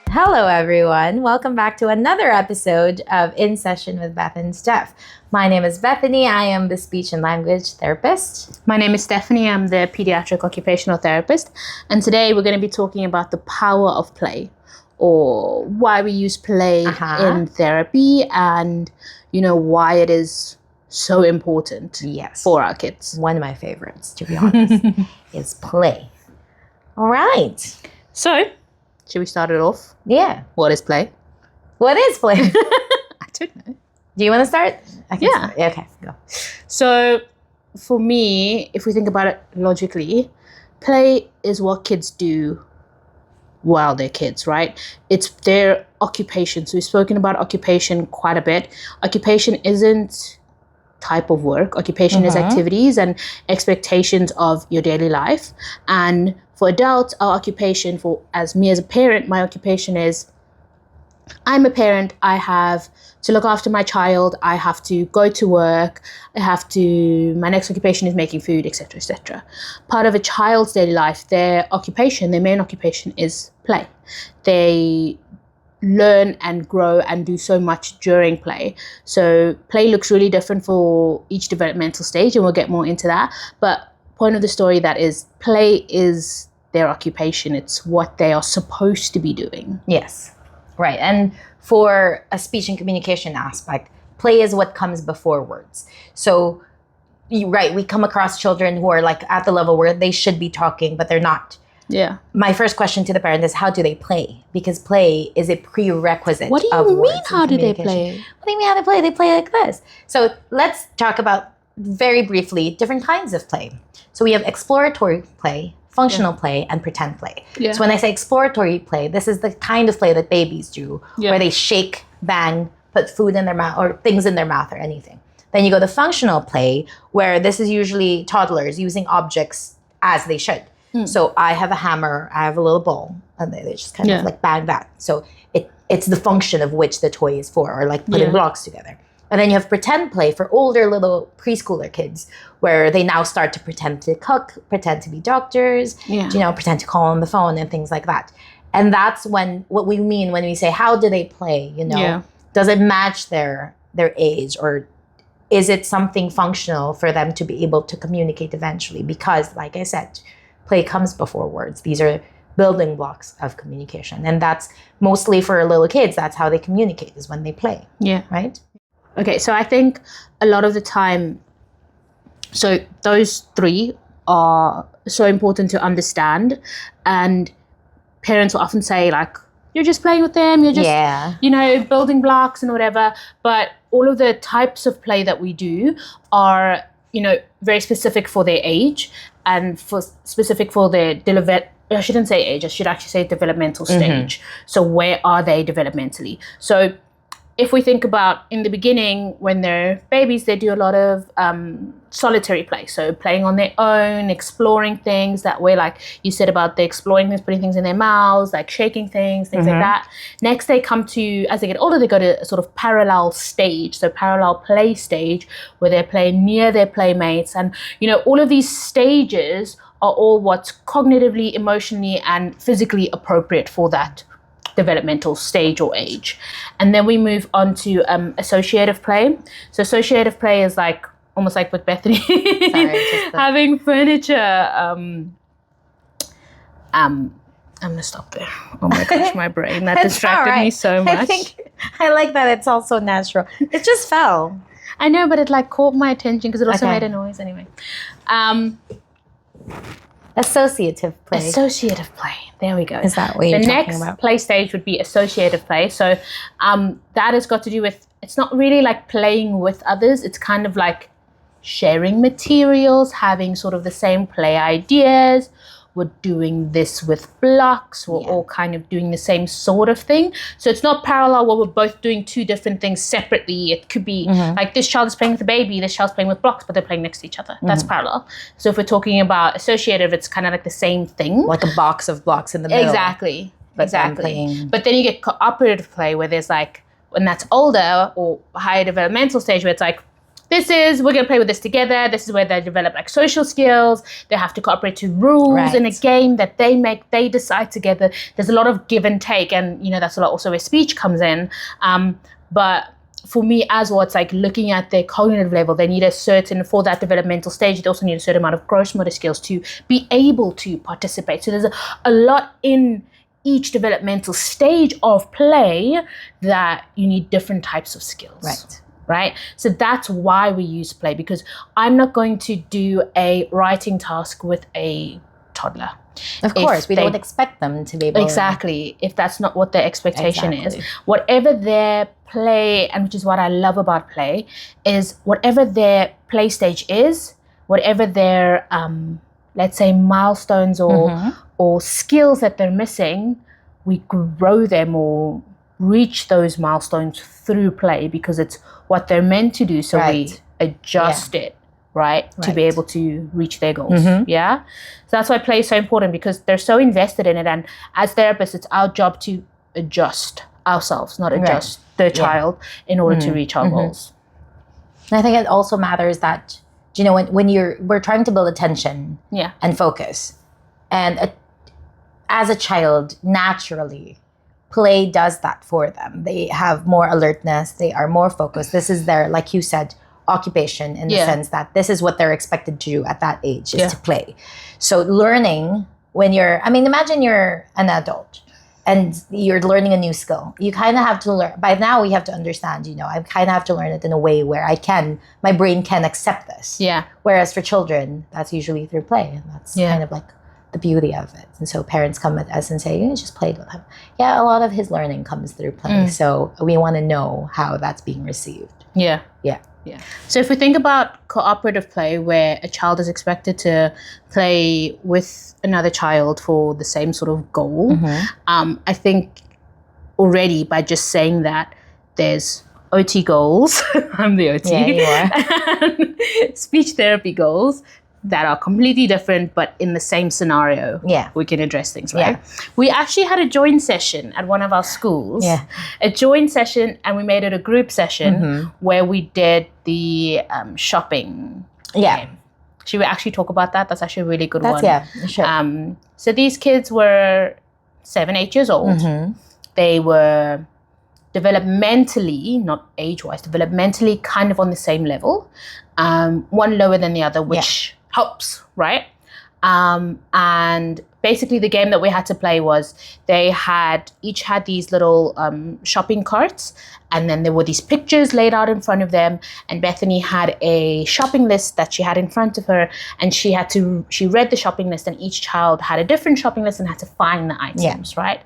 Hello, everyone. Welcome back to another episode of In Session with Beth and Steph. My name is Bethany. I am the speech and language therapist. My name is Stephanie. I'm the pediatric occupational therapist. And today we're going to be talking about the power of play, or why we use play in therapy, and, why it is so important for our kids. One of my favorites, to be honest, is play. All right. So, should we start it off? Yeah. What is play? What is play? I don't know. Do you want to start? Yeah. Okay, go. So, for me, if we think about it logically, play is what kids do while they're kids, right? It's their occupation. So we've spoken about occupation quite a bit. Occupation isn't type of work. Occupation is activities and expectations of your daily life. And for adults, our occupation, as me as a parent, my occupation is, I'm a parent. I have to look after my child. I have to go to work. My next occupation is making food, etc., etc. Part of a child's daily life, their main occupation is play. They learn and grow and do so much during play. So play looks really different for each developmental stage, and we'll get more into that. But point of the story, that is, play is their occupation. It's what they are supposed to be doing. Yes. Right. And for a speech and communication aspect, play is what comes before words. So, we come across children who are like at the level where they should be talking, but they're not. Yeah. My first question to the parent is, how do they play? Because play is a prerequisite. What do you mean, how do they play? What do you mean, how do they play? They play like this. So let's talk about, very briefly, different kinds of play. So we have exploratory play, functional play, and pretend play. Yeah. So when I say exploratory play, this is the kind of play that babies do, where they shake, bang, put food in their mouth or things in their mouth or anything. Then you go to functional play, where this is usually toddlers using objects as they should. So I have a hammer, I have a little ball, and they just kind of like bang that. So it's the function of which the toy is for, or like putting blocks together. And then you have pretend play for older little preschooler kids, where they now start to pretend to cook, pretend to be doctors, pretend to call on the phone and things like that. And that's what we mean when we say, how do they play? Does it match their age, or is it something functional for them to be able to communicate eventually? Because, like I said, play comes before words. These are building blocks of communication. And that's mostly for little kids. That's how they communicate, is when they play. Yeah. Right? Okay, so I think a lot of the time, so those three are so important to understand. And parents will often say, like, you're just playing with them, you're just, building blocks and whatever. But all of the types of play that we do are, very specific for their age and specific for their I shouldn't say age, I should actually say developmental stage. So where are they developmentally? So if we think about in the beginning, when they're babies, they do a lot of solitary play. So playing on their own, exploring things that way, like you said about the exploring things, putting things in their mouths, like shaking things like that. Next, they come to, as they get older, they go to a sort of parallel stage. So parallel play stage, where they're playing near their playmates. And, all of these stages are all what's cognitively, emotionally, and physically appropriate for that developmental stage or age. And then we move on to associative play. So associative play is like almost like with Bethany having furniture. I'm gonna stop there. Oh my gosh, my brain, that distracted me so much. I like that it's all so natural. It just fell. I know, but it like caught my attention because it also made a noise anyway. Associative play. Associative play. There we go. Is that what you're talking about? The next play stage would be associative play. So that has got to do with, it's not really like playing with others. It's kind of like sharing materials, having sort of the same play ideas. We're doing this with blocks. We're all kind of doing the same sort of thing. So it's not parallel where we're both doing two different things separately. It could be like this child is playing with a baby, this child's playing with blocks, but they're playing next to each other. That's parallel. So if we're talking about associative, it's kind of like the same thing. Like a box of blocks in the middle. Exactly. But then you get cooperative play, where there's like, when that's older or higher developmental stage, where it's like, we're going to play with this together. This is where they develop like social skills. They have to cooperate to rules in a game that they decide together. There's a lot of give and take. And, that's a lot also where speech comes in. But for me as well, it's like looking at their cognitive level. They need for that developmental stage, they also need a certain amount of gross motor skills to be able to participate. So there's a lot in each developmental stage of play that you need different types of skills. Right? So that's why we use play, because I'm not going to do a writing task with a toddler. Of course, we don't expect them to be able Exactly. If that's not what their expectation is. Whatever their play, and which is what I love about play, is whatever their play stage is, whatever their, let's say, milestones or skills that they're missing, we grow them or reach those milestones through play, because it's what they're meant to do. So we adjust it, to be able to reach their goals. Yeah. So that's why play is so important, because they're so invested in it. And as therapists, it's our job to adjust ourselves, not adjust the child in order to reach our goals. And I think it also matters that, when we're trying to build attention and focus. And as a child, naturally, play does that for them. They have more alertness. They are more focused. This is their, like you said, occupation, in the sense that this is what they're expected to do at that age, is to play. So learning imagine you're an adult and you're learning a new skill. You kind of have to learn. By now we have to understand, I kind of have to learn it in a way where my brain can accept this. Yeah. Whereas for children, that's usually through play. And that's kind of like the beauty of it. And so parents come at us and say, you just played with him. Yeah, a lot of his learning comes through play. So we want to know how that's being received. Yeah. So if we think about cooperative play, where a child is expected to play with another child for the same sort of goal, I think already by just saying that, there's OT goals. I'm the OT. Yeah, you are. Speech therapy goals that are completely different, but in the same scenario, we can address things, right? Yeah. We actually had a joint session at one of our schools, a joint session, and we made it a group session where we did the shopping game. Should we actually talk about that? That's actually a really good one. Yeah, sure. So these kids were 7, 8 years old. They were developmentally, not age-wise, developmentally kind of on the same level, one lower than the other, which helps, right? And basically the game that we had to play was they each had these little shopping carts, and then there were these pictures laid out in front of them, and Bethany had a shopping list that she had in front of her, and she read the shopping list, and each child had a different shopping list and had to find the items, right?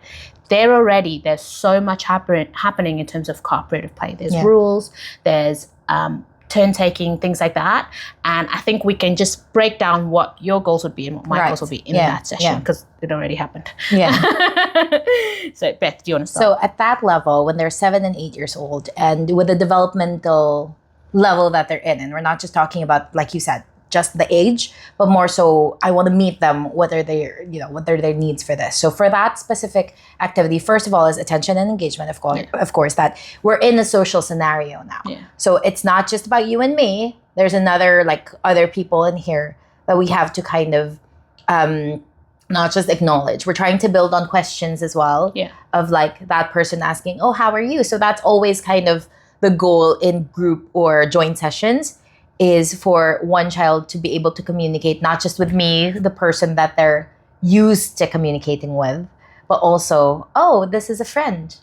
There's so much happening in terms of cooperative play. There's rules, there's turn taking, things like that. And I think we can just break down what your goals would be and what my goals would be in that session, because it already happened. So Beth, do you want to start? So at that level, when they're 7 and 8 years old, and with the developmental level that they're in, and we're not just talking about, like you said, just the age, but more so I want to meet them, what are their needs for this. So for that specific activity, first of all, is attention and engagement, of course, that we're in a social scenario now. So it's not just about you and me. There's other people in here that we have to kind of not just acknowledge. We're trying to build on questions as well, of like that person asking, oh, how are you? So that's always kind of the goal in group or joint sessions, is for one child to be able to communicate, not just with me, the person that they're used to communicating with, but also, oh, this is a friend.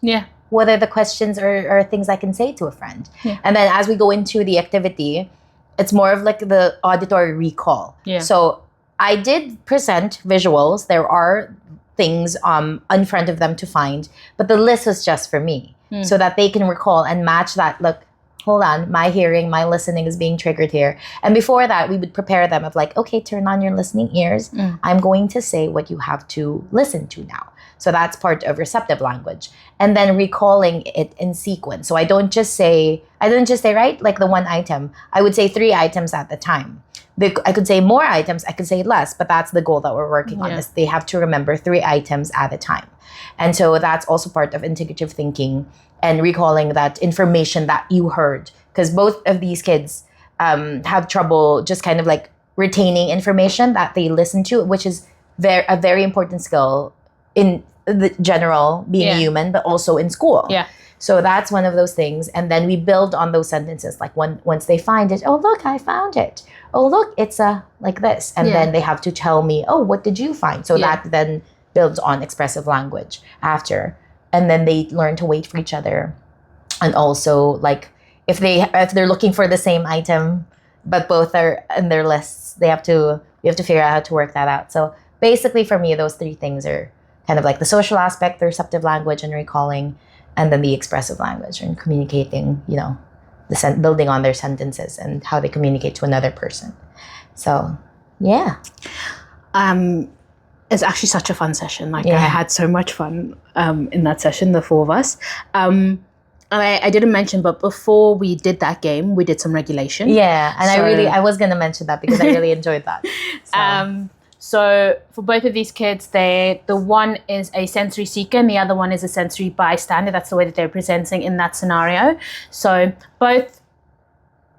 What are the questions or things I can say to a friend? And then as we go into the activity, it's more of like the auditory recall. So I did present visuals. There are things in front of them to find, but the list was just for me, so that they can recall and match that. Look, hold on, my hearing, my listening is being triggered here. And before that, we would prepare them of like, okay, turn on your listening ears. I'm going to say what you have to listen to now. So that's part of receptive language. And then recalling it in sequence. So I didn't just say, right, like the one item. I would say 3 items at the time. I could say more items, I could say less, but that's the goal that we're working on, is they have to remember 3 items at a time. And so that's also part of integrative thinking and recalling that information that you heard. Because both of these kids, have trouble just kind of like retaining information that they listen to, which is a very important skill in the general being human, but also in school. Yeah. So that's one of those things. And then we build on those sentences. Like once they find it, oh, look, I found it. Oh, look, it's like this. And then they have to tell me, oh, what did you find? So that then builds on expressive language after. And then they learn to wait for each other. And also, like, if they're looking for the same item, but both are in their lists, we have to figure out how to work that out. So basically, for me, those three things are kind of like the social aspect, the receptive language and recalling, and then the expressive language and communicating, building on their sentences and how they communicate to another person. So, yeah. It's actually such a fun session. Like, I had so much fun in that session, the four of us. And I didn't mention, but before we did that game, we did some regulation. Yeah, and I was going to mention that because I really enjoyed that. So for both of these kids, the one is a sensory seeker and the other one is a sensory bystander. That's the way that they're presenting in that scenario. So both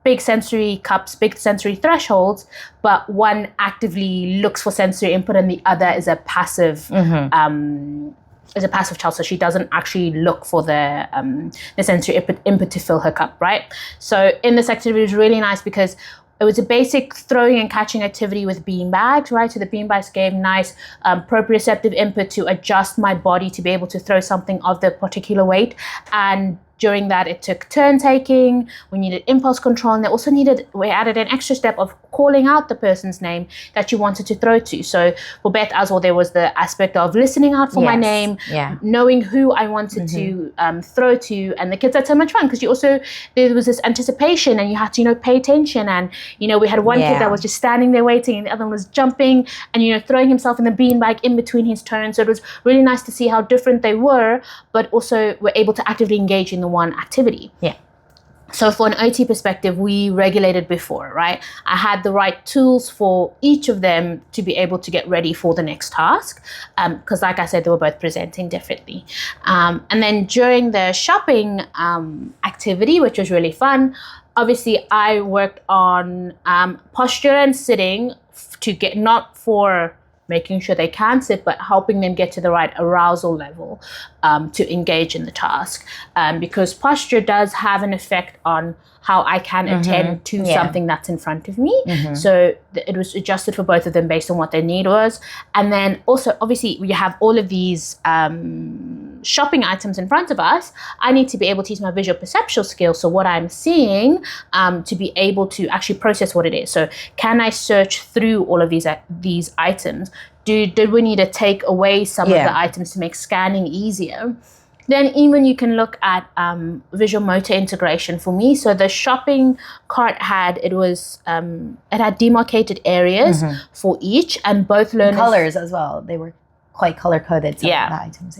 big sensory cups, big sensory thresholds, but one actively looks for sensory input and the other is a passive child, so she doesn't actually look for the sensory input to fill her cup, right? So in this activity, it was really nice because it was a basic throwing and catching activity with bean bags, right? So the bean bags gave nice proprioceptive input to adjust my body to be able to throw something of the particular weight. And during that, it took turn taking. We needed impulse control, and we added an extra step of calling out the person's name that you wanted to throw to. So for Beth as well, there was the aspect of listening out for my name, knowing who I wanted to throw to, and the kids had so much fun because there was this anticipation, and you had to pay attention. And we had one kid that was just standing there waiting, and the other one was jumping and throwing himself in the beanbag in between his turns. So it was really nice to see how different they were, but also were able to actively engage in the one activity. Yeah. So for an OT perspective, we regulated before, right? I had the right tools for each of them to be able to get ready for the next task. Because like I said, they were both presenting differently. And then during the shopping activity, which was really fun, obviously I worked on posture and sitting to get, not for making sure they can sit, but helping them get to the right arousal level to engage in the task. Because posture does have an effect on how I can attend to something that's in front of me. So it was adjusted for both of them based on what their need was. And then also, obviously, we have all of these shopping items in front of us. I need to be able to use my visual perceptual skills, so what I'm seeing, to be able to actually process what it is. So can I search through all of these items? Did we need to take away some of the items to make scanning easier? Then even you can look at visual motor integration for me. So the shopping cart had demarcated areas for each, and both learners... Colors as well. They were quite color-coded, some of the items,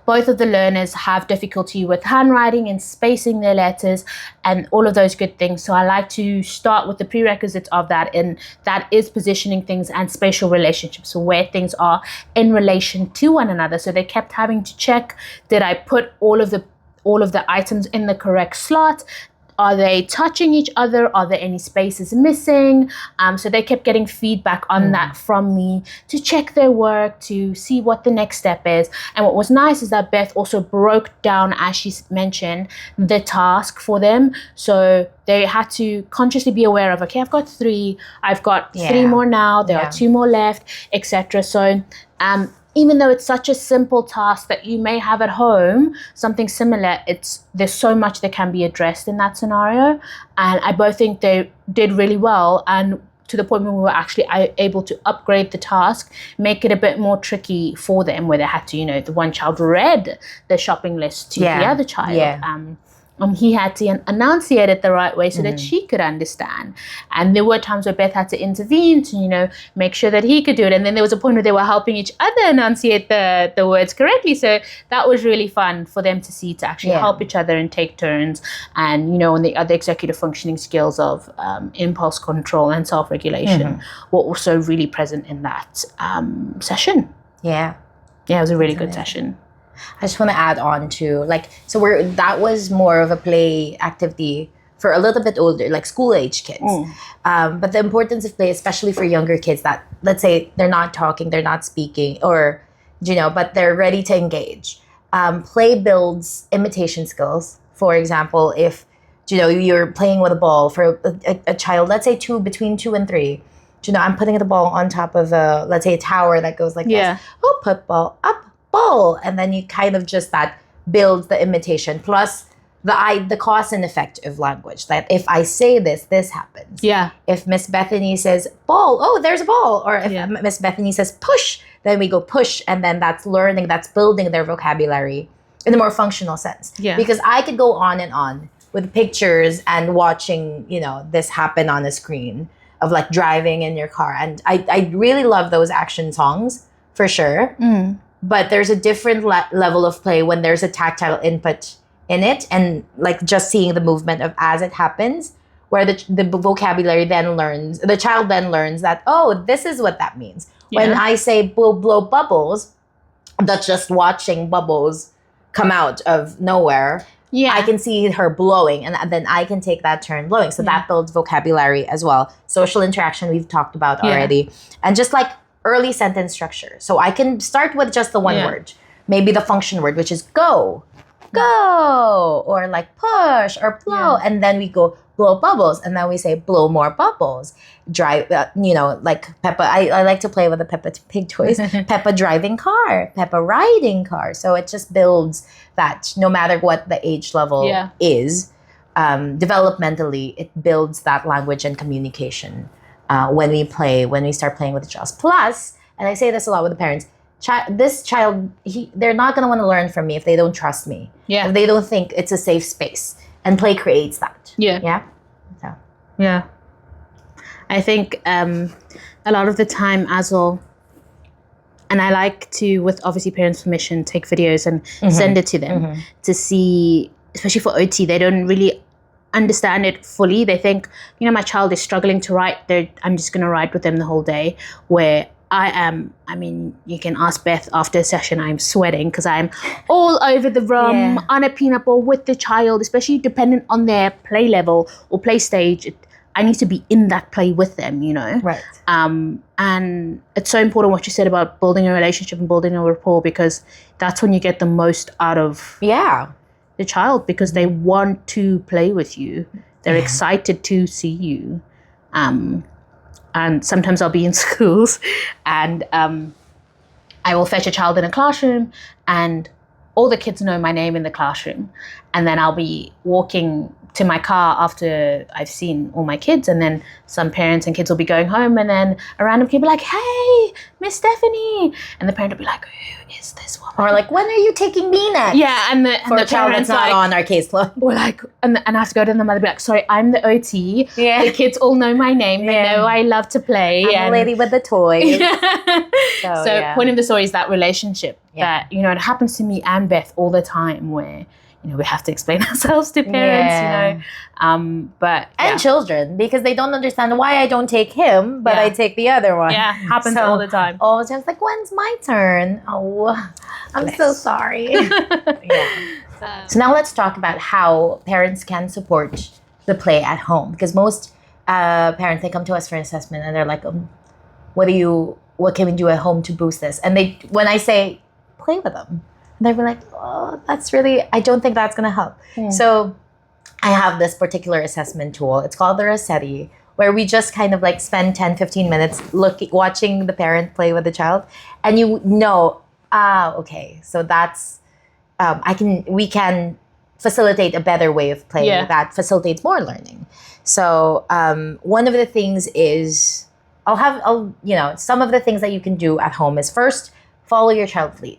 Both of the learners have difficulty with handwriting and spacing their letters and all of those good things. So I like to start with the prerequisites of that, and that is positioning things and spatial relationships, so where things are in relation to one another. So they kept having to check, did I put all of the items in the correct slot? Are they touching each other? Are there any spaces missing? So they kept getting feedback on that from me to check their work, to see what the next step is. And what was nice is that Beth also broke down, as she mentioned, the task for them. So they had to consciously be aware of, okay, I've got 3, I've got 3 more now, there are 2 more left, etc. So even though it's such a simple task that you may have at home, something similar, there's so much that can be addressed in that scenario. And I both think they did really well, and to the point where we were actually able to upgrade the task, make it a bit more tricky for them, where they had to, the one child read the shopping list to the other child. He had to enunciate it the right way so that she could understand. And there were times where Beth had to intervene to, make sure that he could do it. And then there was a point where they were helping each other enunciate the words correctly. So that was really fun for them to see, to actually help each other and take turns. And, and the other executive functioning skills of impulse control and self-regulation were also really present in that session. Yeah, it was a really good session. I just want to add on to that was more of a play activity for a little bit older, like school age kids. But the importance of play, especially for younger kids that, let's say, they're not talking, they're not speaking, or, but they're ready to engage. Play builds imitation skills. For example, if, you're playing with a ball for a child, let's say between 2 and 3, I'm putting the ball on top of let's say a tower that goes like this. Oh, put ball up, ball. And then you kind of just that builds the imitation. Plus the cause and effect of language. That if I say this happens. Yeah. If Miss Bethany says ball, oh, there's a ball. Or if Miss Bethany says push, then we go push. And then that's learning, that's building their vocabulary in a more functional sense. Yeah. Because I could go on and on with pictures and watching, this happen on a screen of like driving in your car. And I really love those action songs for sure. But there's a different level of play when there's a tactile input in it, and like just seeing the movement of as it happens, where the vocabulary the child then learns that, oh, this is what that means. When I say blow bubbles, that's just watching bubbles come out of nowhere. I can see her blowing, and then I can take that turn blowing. So that builds vocabulary as well. Social interaction we've talked about already. And just like early sentence structure. So I can start with just the one word, maybe the function word, which is go, or like push or blow. And then we go blow bubbles, and then we say blow more bubbles. Drive, like Peppa. I like to play with the Peppa Pig toys. Peppa driving car, Peppa riding car. So it just builds that no matter what the age level is, developmentally, it builds that language and communication when we start playing with the child. Plus, and I say this a lot with the parents, this child, they're not going to want to learn from me if they don't trust me. If they don't think it's a safe space. And play creates that. Yeah? So. Yeah. I think a lot of the time as well, and I like to, with obviously parents' permission, take videos and send it to them to see, especially for OT, they don't really understand it fully. They think, my child is struggling to write. I'm just going to write with them the whole day, where you can ask Beth after a session, I'm sweating because I'm all over the room on a peanut ball with the child, especially dependent on their play level or play stage. I need to be in that play with them, Right. And it's so important what you said about building a relationship and building a rapport, because that's when you get the most out of the child, because they want to play with you. They're excited to see you. And sometimes I'll be in schools and I will fetch a child in a classroom and all the kids know my name in the classroom. And then I'll be walking to my car after I've seen all my kids, and then some parents and kids will be going home, and then a random kid will be like, hey, Miss Stephanie. And the parent will be like, who is this woman? Or like, when are you taking me next? Yeah, and the child that's not on our caseload. We're like, and I have to go to the mother and be like, sorry, I'm the OT. Yeah. The kids all know my name. They know I love to play. I'm the lady with the toys. So point of the story is that relationship that, it happens to me and Beth all the time, where we have to explain ourselves to parents, And children, because they don't understand why I don't take him, but I take the other one. Yeah, happens all the time. All the time. It's like, when's my turn? Oh, I'm so sorry. So now let's talk about how parents can support the play at home. Because most parents, they come to us for an assessment and they're like, what can we do at home to boost this? And when I say, play with them, they were like, oh, I don't think that's going to help. So I have this particular assessment tool. It's called the Rossetti, where we just kind of like spend 10, 15 minutes watching the parent play with the child. And okay, so that's, we can facilitate a better way of playing that facilitates more learning. So one of the things is, some of the things that you can do at home is first, follow your child's lead.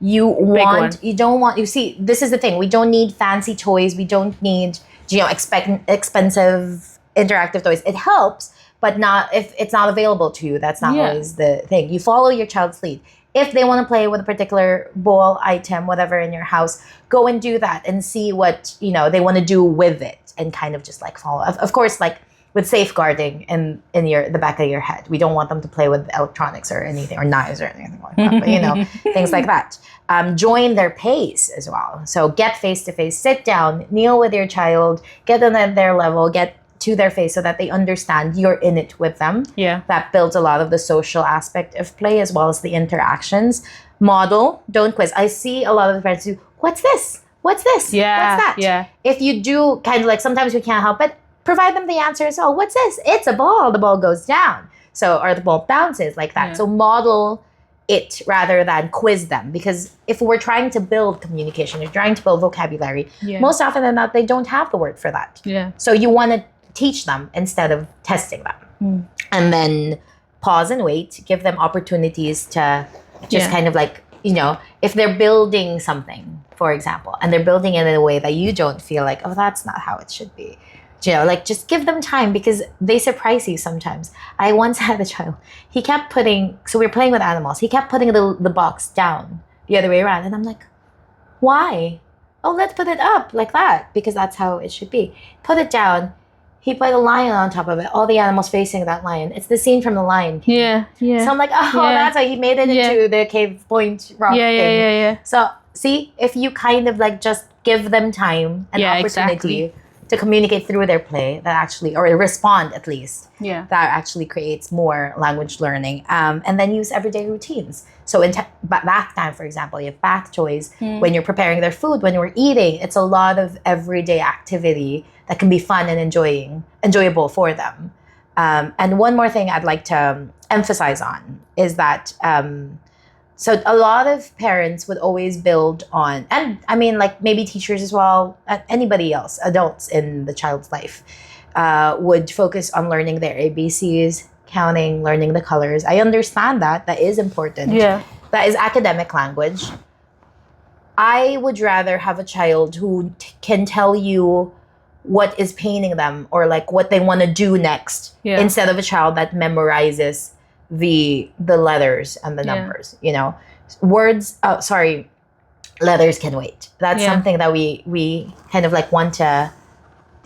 You see, this is the thing. We don't need fancy toys. We don't need, expensive interactive toys. It helps, but not if it's not available to you. That's not always the thing. You follow your child's lead. If they want to play with a particular ball, item, whatever in your house, go and do that and see what, they want to do with it and kind of just like follow. Of course, like with safeguarding in the back of your head. We don't want them to play with electronics or anything, or knives or anything like that. But things like that. Join their pace as well. So get face to face, sit down, kneel with your child, get them at their level, get to their face so that they understand you're in it with them. Yeah. That builds a lot of the social aspect of play as well as the interactions. Model, don't quiz. I see a lot of the parents do, what's this? What's this? Yeah. What's that? Yeah. If you do kind of like, sometimes we can't help it, provide them the answer as well. What's this? It's a ball. The ball goes down. So, or the ball bounces like that. Yeah. So model it rather than quiz them. Because if we're trying to build communication, you're trying to build vocabulary, most often than not, they don't have the word for that. Yeah. So you want to teach them instead of testing them. And then pause and wait, give them opportunities to just kind of like, if they're building something, for example, and they're building it in a way that you don't feel like, oh, that's not how it should be. Like just give them time because they surprise you sometimes. I once had a child, he kept putting, so we were playing with animals, he kept putting the box down the other way around. And I'm like, why? Oh, let's put it up like that because that's how it should be. Put it down. He put a lion on top of it. All the animals facing that lion. It's the scene from The Lion King. Yeah. So I'm like, that's how he made it into the cave point rock thing. Yeah. So see, if you kind of like just give them time and opportunity to communicate through their play, that actually, or respond at least, that actually creates more language learning. And then use everyday routines. So in bath time, for example, you have bath toys. When you're preparing their food, when you're eating, it's a lot of everyday activity that can be fun and enjoyable for them. And one more thing I'd like to emphasize on is that, so a lot of parents would always build on, and I mean like maybe teachers as well, anybody else, adults in the child's life, would focus on learning their ABCs, counting, learning the colors. I understand that is important. Yeah. That is academic language. I would rather have a child who can tell you what is paining them or like what they want to do next instead of a child that memorizes the letters and the numbers. Words, letters can wait. That's something that we kind of like want to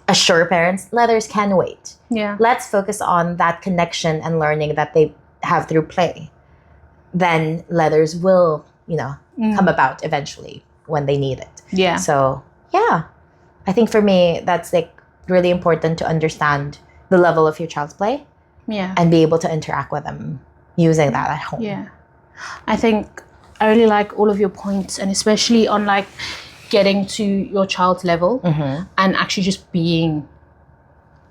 assure parents. Letters can wait. Let's focus on that connection and learning that they have through play. Then letters will come about eventually when they need it. So I think for me, that's like really important to understand the level of your child's play and be able to interact with them using that at home. I think I really like all of your points, and especially on like getting to your child's level and actually just being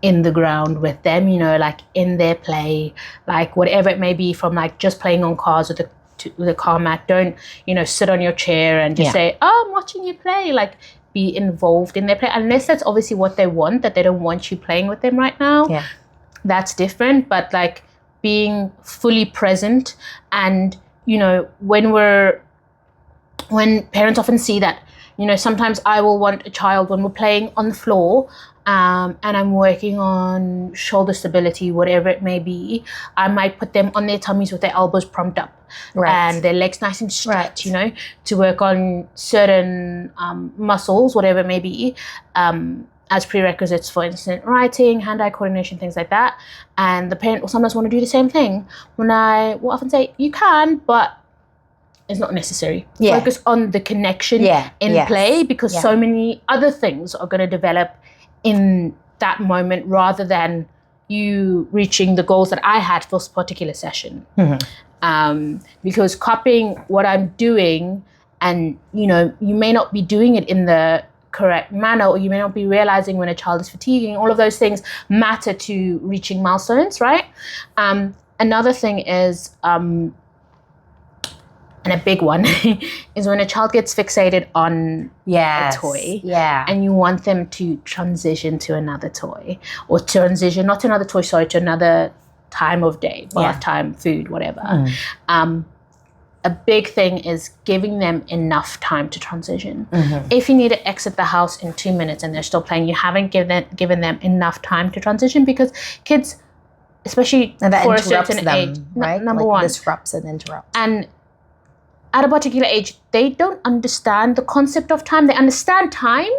in the ground with them, like in their play, like whatever it may be, from like just playing on cars with the car mat. Don't, sit on your chair and just say, oh, I'm watching you play. Like, be involved in their play, unless that's obviously what they want, that they don't want you playing with them right now. That's different. But like being fully present, and when parents often see that, sometimes I will want a child when we're playing on the floor and I'm working on shoulder stability, whatever it may be, I might put them on their tummies with their elbows propped up and their legs nice and straight, to work on certain muscles, whatever it may be, as prerequisites for instance, writing, hand-eye coordination, things like that. And the parent will sometimes want to do the same thing. When I will often say, you can, but it's not necessary. Focus on the connection in play, because so many other things are going to develop in that moment rather than you reaching the goals that I had for this particular session. Because copying what I'm doing, and you may not be doing it in the correct manner, or you may not be realizing when a child is fatiguing. All of those things matter to reaching milestones, right? Another thing is, and a big one, is when a child gets fixated on a toy, and you want them to transition to another toy, or transition, not to another toy, sorry, to another time of day, bath time, food, whatever. A big thing is giving them enough time to transition. If you need to exit the house in 2 minutes and they're still playing, you haven't given them enough time to transition, because kids, especially for a certain age, right? Number one, disrupts and interrupts. And at a particular age, they don't understand the concept of time. They understand time,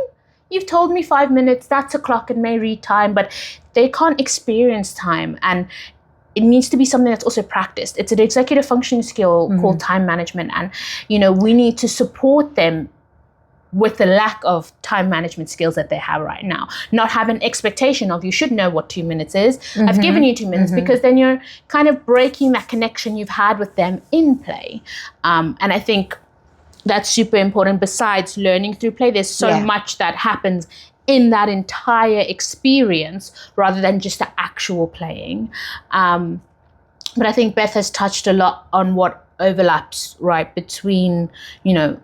you've told me 5 minutes, that's a clock, it may read time, but they can't experience time. And it needs to be something that's also practiced. It's an executive functioning skill called time management. And, we need to support them with the lack of time management skills that they have right now. Not have an expectation of you should know what 2 minutes is. I've given you 2 minutes, because then you're kind of breaking that connection you've had with them in play. And I think that's super important. Besides learning through play, there's so much that happens in that entire experience rather than just the actual playing. But I think Beth has touched a lot on what overlaps, right, between,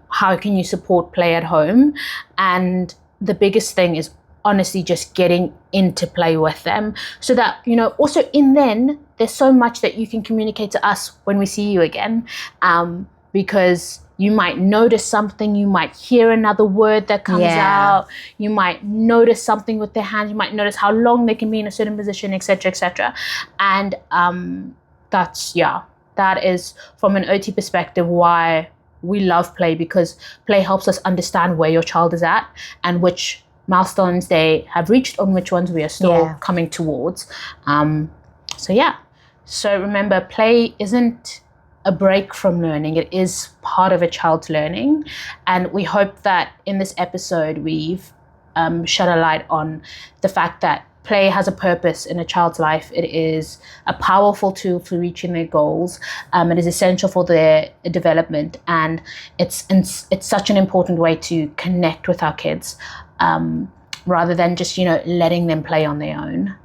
how can you support play at home? And the biggest thing is honestly just getting into play with them, so that, also in then there's so much that you can communicate to us when we see you again, because you might notice something, you might hear another word that comes out, you might notice something with their hands, you might notice how long they can be in a certain position, etc., etc. And that is, from an OT perspective, why we love play, because play helps us understand where your child is at and which milestones they have reached and which ones we are still coming towards. So remember, play isn't a break from learning. It is part of a child's learning. And we hope that in this episode, we've shed a light on the fact that play has a purpose in a child's life. It is a powerful tool for reaching their goals. It is essential for their development, and it's such an important way to connect with our kids, rather than just letting them play on their own.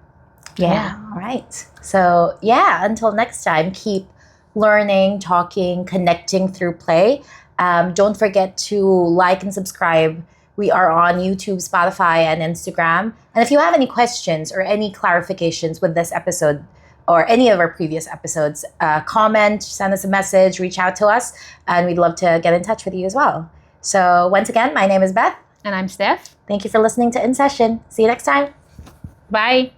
All right. So until next time, keep learning, talking, connecting through play. Don't forget to like and subscribe. We are on YouTube, Spotify, and Instagram. And if you have any questions or any clarifications with this episode or any of our previous episodes, comment, send us a message, reach out to us, and we'd love to get in touch with you as well. So once again, my name is Beth. And I'm Steph. Thank you for listening to In Session. See you next time. Bye.